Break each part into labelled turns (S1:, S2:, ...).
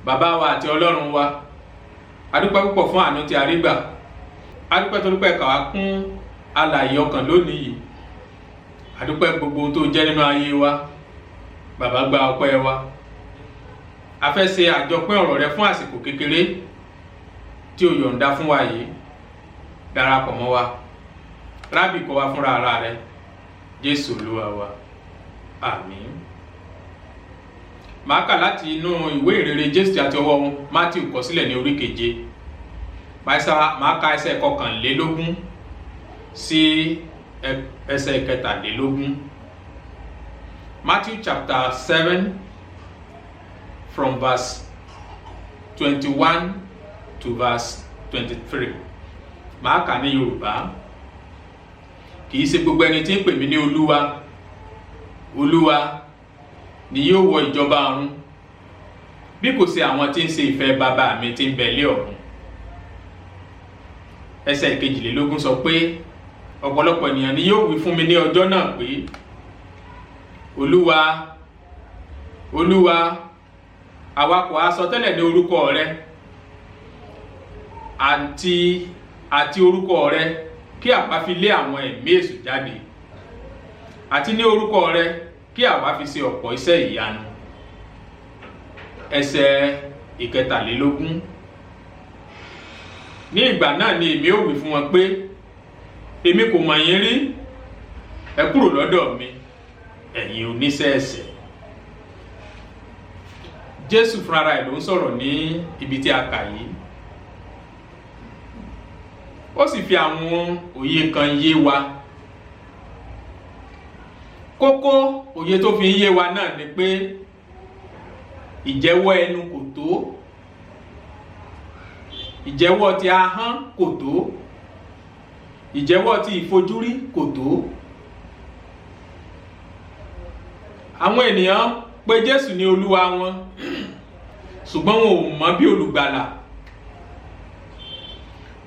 S1: bàbá wa àti Ọlọ́run wa, a dúpẹ́ púpọ̀ fún àánú tí a rí gbà. A dúpẹ́ torí pé kà wá kún alààyè ọkàn lónìí yìí. A dúpẹ́ gbogbo ohun tó jẹ́ nínú ayé wa. Bàbá gba ọpẹ́ wa. A fẹ́ ṣe àjọpín ọ̀rọ̀ rẹ fún àsìkò kékeré tí o yọ̀ǹda fún wa yìí. Darapọ̀ mọ́ wa. Rábì kọ́ wa fúnra ara rẹ. Jésù Olúwa wa. Àmín. Màá kà láti inú ìwé ìrere Jésù àti ọwọ́ Mátíù kọ sílẹ̀ ní orí 7. Màá ka ẹsẹ̀ 21 sí ẹsẹ̀ 23. Matthew chapter 7 from verse 21 to verse 23. Màá kà ní Yorùbá. Kìí ṣe gbogbo ẹni tí ń pè mí ní Olúwa, Olúwa ni yóò wọ ìjọba ọ̀run, bí kò ṣe àwọn tí ń ṣe ìfẹ́ bàbá mi tí ń bẹ lé ọ̀run. Ẹsẹ̀ 22 sọ pé ọ̀pọ̀lọpọ̀ ènìyàn ni yóò wí fún mi ní ọjọ́ náà pé, Olúwa, Olúwa, àwa kò ha sọ tẹ́lẹ̀ ní orúkọ rẹ àti orúkọ rẹ kí àwa fi lé àwọn ẹ̀mí èṣù jáde, àti ní orúkọ rẹ kí àwa fi ṣe ọ̀pọ̀ iṣẹ́ ìyanu. Ẹsẹ̀ 23. Ní ìgbà náà ni èmi ó wí fún wọn pé, èmi kò mọ̀ yín rí, ẹ kúrò lọ́dọ̀ mi, ẹ̀yin oníṣẹ́ ẹ̀ṣẹ̀. Jésù fúnra rẹ̀ ló ń sọ̀rọ̀ ní ibi tí a kà yìí. Ó sì fi àwọn òye kan yé wa. Kókó òye tó fi ń yé wa náà ni pé ìjẹ́wọ́ ẹnu kò tó, ìjẹ́wọ́ ti ahọ́n kò tó, ìjẹ́wọ́ ti ìfojúrí kò tó. Àwọn ènìyàn pè Jésù ní Olúwa wọn, ṣùgbọ́n wọn ò mọ̀ bí olùgbàlà,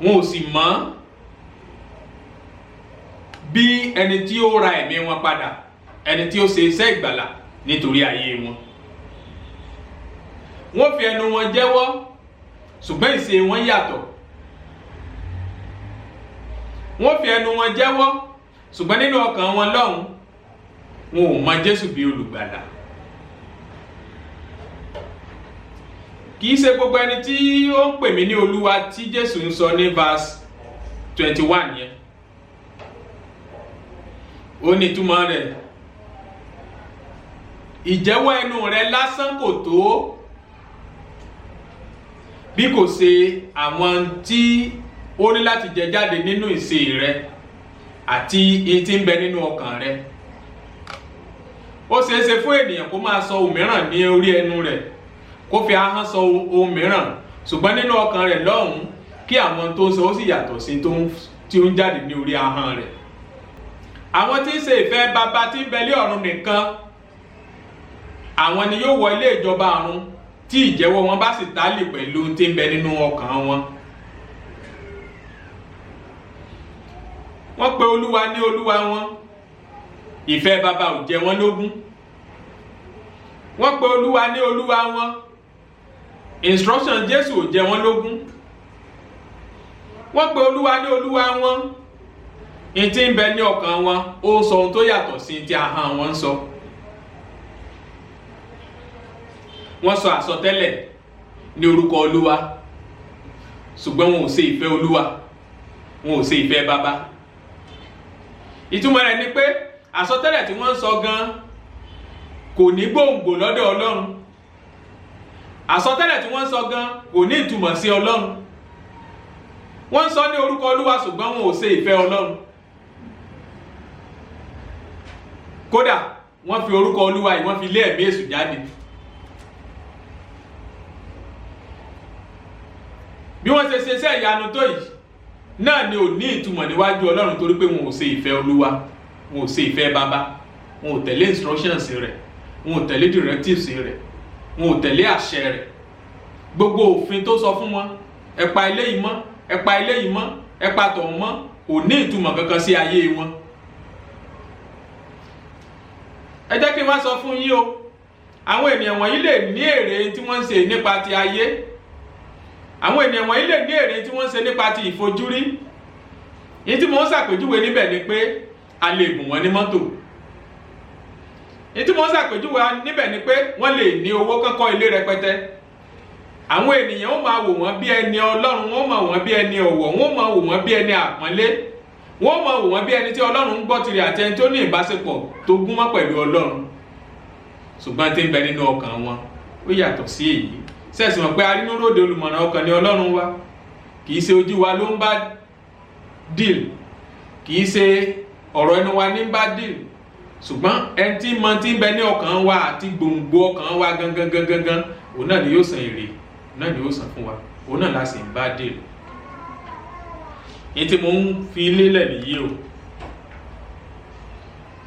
S1: wọn ò sì mọ̀ bí ẹni tí ó ra ẹ̀mí wọn padà, ẹni tí ó ṣe iṣẹ́ ìgbàlà nítorí ayé wọn. Wọ́n fi ẹnu wọn jẹ́wọ́, ṣùgbọ́n ìṣe wọn yàtọ̀. Wọ́n fi ẹnu wọn jẹ́wọ́, ṣùgbọ́n nínú ọkàn wọn lọ́hùn, wọn ò mọ̀ Jésù bí olùgbàlà. Kìí ṣe gbogbo ẹni tí ó ń pè mí ní Olúwa tí Jésù ń sọ ní verse 21 yẹn. Ó ní túmọ̀ rẹ̀. Ìjẹ́wọ́ ẹnu rẹ lásán kò tó, bí kò ṣe àwọn tí ó ní láti jẹ jáde nínú ìṣe rẹ àti èyí tí ń bẹ nínú ọkàn rẹ. Ó ṣeéṣe fún ènìyàn kó máa sọ ohun mìíràn ní orí ẹnu rẹ̀, kó fi ahọ́n sọ ohun mìíràn, ṣùgbọ́n nínú ọkàn rẹ̀ lọ́hùn kí àwọn tó ń sọ ó sì yàtọ̀ sí tí ó ń jáde ní orí ahọ́n rẹ̀. Àwọn tí ń ṣe ìfẹ́ bàbá tí ń bẹ lé ọ̀run nìkan, àwọn ni yóò wọ ilé ìjọba ọ̀run tí ìjẹ́wọ́ wọn bá sì tálì pẹ̀lú tí ń bẹ nínú ọkàn wọn. Wọ́n pe Olúwa ní Olúwa wọn, ìfẹ́ bàbá ò jẹ wọ́n lógún. Wọ́n pe Olúwa ní Olúwa wọn, instruction Jésù ò jẹ wọ́n lógún. Wọ́n pe Olúwa ní Olúwa wọn, in tí ń bẹ ní ọkàn wọn ó sọ ohun tó yàtọ̀ sí tí ahọ́n wọn ń sọ. Wọ́n sọ àsọtẹ́lẹ̀ ní orúkọ Olúwa, ṣùgbọ́n wọn ò ṣe ìfẹ́ Olúwa, wọn ò ṣe ìfẹ́ bàbá. Ìtumọ̀ rẹ̀ ni pé àsọtẹ́lẹ̀ tí wọ́n ń sọ gan kò ní gbòǹgbò lọ́dọ̀ Ọlọ́run. Àsọtẹ́lẹ̀ tí wọ́n ń sọ gan kò ní ìtumọ̀ sí Ọlọ́run. Wọ́n ń sọ ní orúkọ Olúwa, ṣùgbọ́n wọn ò ṣe ìfẹ́ Ọlọ́run. Kódà wọ́n fi orúkọ Olúwa yìí wọ́n fi lé ẹ̀mí èṣù jáde. Bí wọ́n ṣe iṣẹ́ ìyanu tó yìí náà ni ò ní ìtumọ̀ níwájú Ọlọ́run, torí pé wọn ò ṣe ìfẹ́ Olúwa, wọn ò ṣe ìfẹ́ bàbá, wọn ò tẹ̀lé instructions rẹ̀, wọn ò tẹ̀lé directives rẹ̀, wọn ò tẹ̀lé àṣẹ rẹ̀. Gbogbo òfin tó sọ fún wọn, ẹ pa eléyìí mọ́, ẹ pa eléyìí mọ́, ẹ pa tọ̀hún mọ́, kò ní ìtumọ̀ kankan sí ayé wọn. Ẹ jẹ́ kí n wá sọ fún yín o, àwọn ènìyàn wọ̀nyí lè ní èrè tí wọ́n ń ṣe nípa ti ayé, àwọn ènìyàn wọ̀nyí lè ní èrè tí wọ́n ń ṣe nípa ti ìfojúrí. Èyí tí mo ń ṣàpèjúwe níbẹ̀ ni pé a lè bùn wọ́n ní mọ́tò. Èyí tí mo ń ṣàpèjúwe níbẹ̀ ni pé wọ́n lè ní owó kọ́kọ́ ilé rẹpẹtẹ. Àwọn ènìyàn ó máa wò wọ́n bí ẹni Ọlọ́run, wọ́n máa wò wọ́n bí ẹni ọ̀wọ̀, wọ́n máa wò wọ́n bí ẹni àpọ́nlé, wọ́n máa wò wọ́n bí ẹni tí Ọlọ́run ń gbọ́ tirẹ̀ àti ẹni tó ní ìbáṣepọ̀ tó gúnmọ́ pẹ̀lú Ọlọ́run. Ṣùgbọ́n tí ń bẹ nínú ọkàn wọn ó yàtọ̀ sí èyí. Ṣẹ̀sì mọ̀ pé arínúróde olùmọ̀ràn ọkàn ni Ọlọ́run wa, kì í ṣe ojú wa ló ń bá deal, kì í ṣe ọ̀rọ̀ ẹnu wa ní bá deal, ṣùgbọ́n ẹni tí mọ tí ń bẹ ní ọkàn wa àti gbòǹgbò ọkàn wa gangan òun náà ni yóò san èrè, òun náà ni yóò san fún wa, òun náà la sì ń bá deal. Èyí tí mo ń fi lélẹ̀ nìyí o.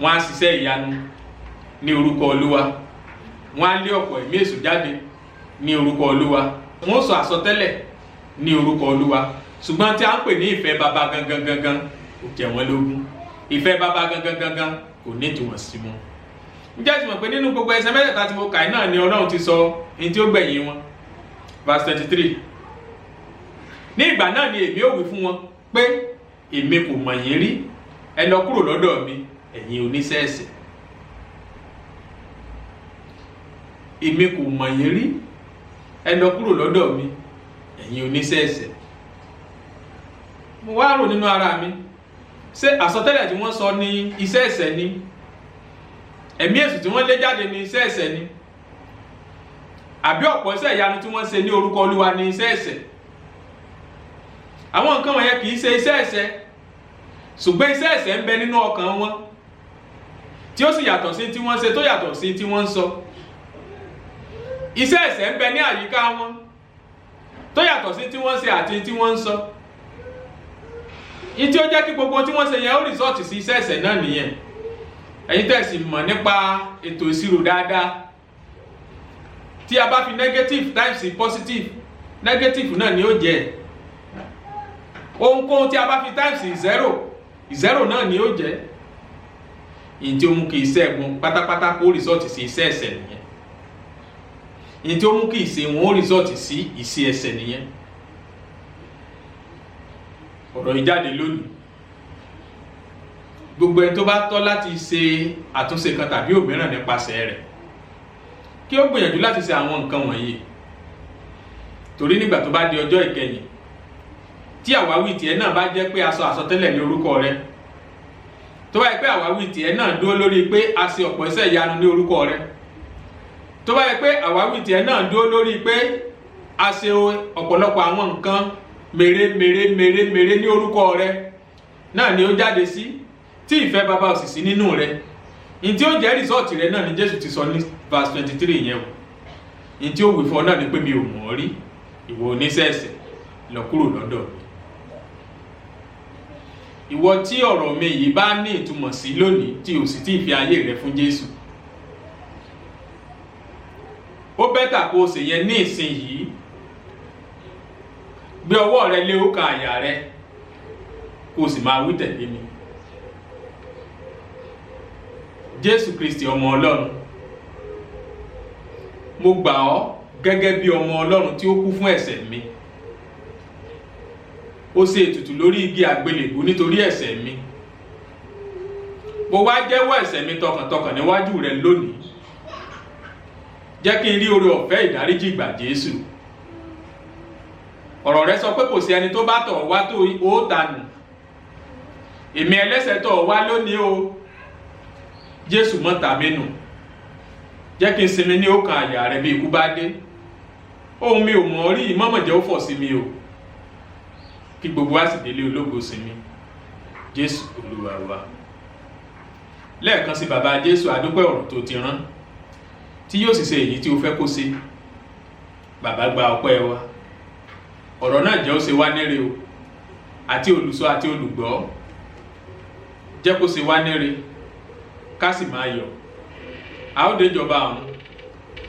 S1: Wọ́n á ṣiṣẹ́ ìyanu ní orúkọ Olúwa, wọ́n á lé ọ̀pọ̀ ẹ̀mí èṣù jáde ní orúkọ Olúwa, wọ́n sọ àsọtẹ́lẹ̀ ní orúkọ Olúwa. Ṣùgbọ́n tí a ń pè ní ìfẹ́ baba gangan kò jẹ wọ́n lógún. Ìfẹ́ baba gangan kò ní ìtumọ̀ sí wọn. Ǹjẹ́ ti mọ̀ pé nínú gbogbo ẹsẹ̀ mẹ́tẹ̀ẹ̀ta tí mo kà náà ni Ọlọ́run ti sọ èyí tí ó gbẹ̀yìn wọn. Verse 23. Ní ìgbà náà ni èmi ó wí fún wọn pé èmi kò mọ̀ yín rí, ẹ lọ kúrò lọ́dọ̀ mi ẹ̀yin oníṣẹ́ ẹ̀ṣẹ̀. Èmi kò mọ̀ yín rí, ẹ lọ kúrò lọ́dọ̀ mi ẹ̀yin oníṣẹ́ ẹ̀ṣẹ̀. Mo wá rò nínú ara mi, ṣé àsọtẹ́lẹ̀ tí wọ́n sọ ní iṣẹ́ ẹ̀ṣẹ̀ ni? Ẹ̀mí èṣù tí wọ́n lé jáde ní iṣẹ́ ẹ̀ṣẹ̀ ni? Àbí ọ̀pọ̀ iṣẹ́ ìyanu tí wọ́n ṣe ní orúkọ Olúwa ní iṣẹ́ ẹ̀ṣẹ̀? Àwọn nǹkan wọ̀nyẹn kì í ṣe iṣẹ́ ẹ̀ṣẹ̀, ṣùgbọ́n iṣẹ́ ẹ̀ṣẹ̀ ń bẹ nínú ọkàn wọn tí ó sì yàtọ̀ sí tí wọ́n ṣe tó yàtọ̀ sí tí wọ́n ń sọ. Iṣẹ́ ẹ̀ṣẹ̀ ń bẹ ní àyíká wọn tó yàtọ̀ sí tí wọ́n ṣe àti tí wọ́n ń sọ. Ìtí ó jẹ́ kí gbogbo tí wọ́n ṣe yẹn ó rìsọ́ọ̀tì sí iṣẹ́ ẹ̀ṣẹ̀ náà nìyẹn. Ẹ̀yin tẹ̀sí mọ̀ nípa ètò ìṣirò dáadáa. Tí a bá fi negative times positive, negative náà ni ó jẹ́. Ohunkóhun tí a bá fi times zero náà ni ó jẹ́. Ìyí tí ó mú kí iṣẹ́ ẹ̀gbọ́n pátápátá kó rìsọ́ọ̀tì sí iṣẹ́ ẹ̀ṣẹ̀ nìyẹn. Ìyí tí ó mú kí ìṣe wọn ó rìsọ́ọ̀tì sí ìṣe ẹ̀ṣẹ̀ nìyẹn. Ọ̀rọ̀ ìjáde lónìí, gbogbo ẹni tó bá tọ́ láti ṣe àtúnṣe kan tàbí òmíràn nípasẹ̀ rẹ̀ kí ó gbìyànjú láti ṣe àwọn nǹkan wọ̀nyí. Torí nígbà tó bá di ọjọ́ ìkẹyìn tí àwáwí tiẹ̀ náà bá jẹ́ pé a sọ àsọtẹ́lẹ̀ ní orúkọ rẹ̀, tó bá yẹ pé àwáwí tiẹ̀ náà dúró lórí pé a ṣe ọ̀pọ̀ iṣẹ́ ìyanu ní orúkọ rẹ̀, tó bá yẹ pé àwáwí tiẹ̀ náà dúró lórí pé a ṣe ọ̀pọ̀lọpọ̀ àwọn nǹkan mèrè ní orúkọ rẹ̀ náà ni ó jáde sí, tí ìfẹ́ baba ò sì sí nínú rẹ̀, ní tí ó jẹ́ rìsọ́ọ̀tì rẹ̀ náà ni Jésù ti sọ ní verse 23 yẹn o. Ní tí ó wí fún ọ náà ni pé mi ò mọ̀ ọ́ rí, ìwọ oníṣẹ́ ẹ̀ṣẹ̀, lọ kúrò lọ́dọ̀ mi. Ìwọ tí ọ̀rọ̀ mi yìí bá ní ìtumọ̀ sí lónìí tí ò sì tí ì fi ayé rẹ fún Jésù, ó bẹ́tà kó o ṣe yẹn ní ìsinyìí. Gbé ọwọ́ rẹ lé ọkàn àyà rẹ kó o sì máa wí tẹ̀lé mi. Jésù Kristi ọmọ Ọlọ́run, mo gbà ọ́ gẹ́gẹ́ bí ọmọ Ọlọ́run tí ó kú fún ẹ̀ṣẹ̀ mi. Ó ṣe ètùtù lórí igi àgbélébùú nítorí ẹ̀ṣẹ̀ mi. Mo wá jẹ́wọ́ ẹ̀ṣẹ̀ mi tọkàntọkàn níwájú rẹ lónìí. Jẹ́ kí n rí oore ọ̀fẹ́ ìdáríjì ìgbà Jésù. Ọ̀rọ̀ rẹ sọ pé kò sí ẹni tó bá tọ̀ wá tó ó dànù. Èmi ẹlẹ́ṣẹ̀ tọ̀ wá lónìí o. Jésù mọ́ tàmí nù. Jẹ́ kí n sinmi ní ọkàn àyà rẹ bí ikú bá dé. Ohun mi ò mọ̀ rí, mọ́mọ̀ jẹ́ ó fọ̀ sí mi o. Kí gbogbo wa sì délé ológo sinmi. Jésù Olúwa wa. Lẹ́ẹ̀kan sí bàbá Jésù, a dúpẹ́ ọ̀rọ̀ tó ti rán, tí yóò sì ṣe èyí tí o fẹ́ kó ṣe. Bàbá gba ọpẹ́ wa. Ọ̀rọ̀ náà jẹ́ ó ṣe wá níre o, àti olùsọ àti olùgbọ́. Jẹ́ kó ṣe wá níre, ká sì máa yọ̀. A ó dé ìjọba ọ̀run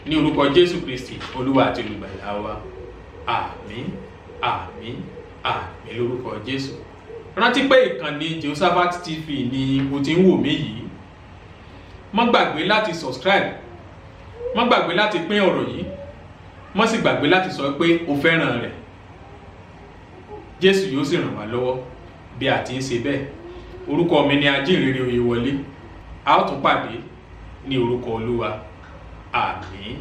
S1: ní orúkọ Jésù Kristi Olúwa àti olùgbàlà wa. Àmín, àmín, àmín lórúkọ Jésù. Rántí pé ìkànnì Jehoshaphat TV ni o ti ń wò mí yìí. Má gbàgbé láti subscribe má gbàgbé láti pín ọ̀rọ̀ yìí, má sì gbàgbé láti sọ pé o fẹ́ràn rẹ̀. Jésù yóò sì ràn wá lọ́wọ́ bí a ti ń ṣe bẹ́ẹ̀. Orúkọ mi ni Ajínrere Oyèwọlé. A ó tún pàdé ní orúkọ Olúwa. Àmín.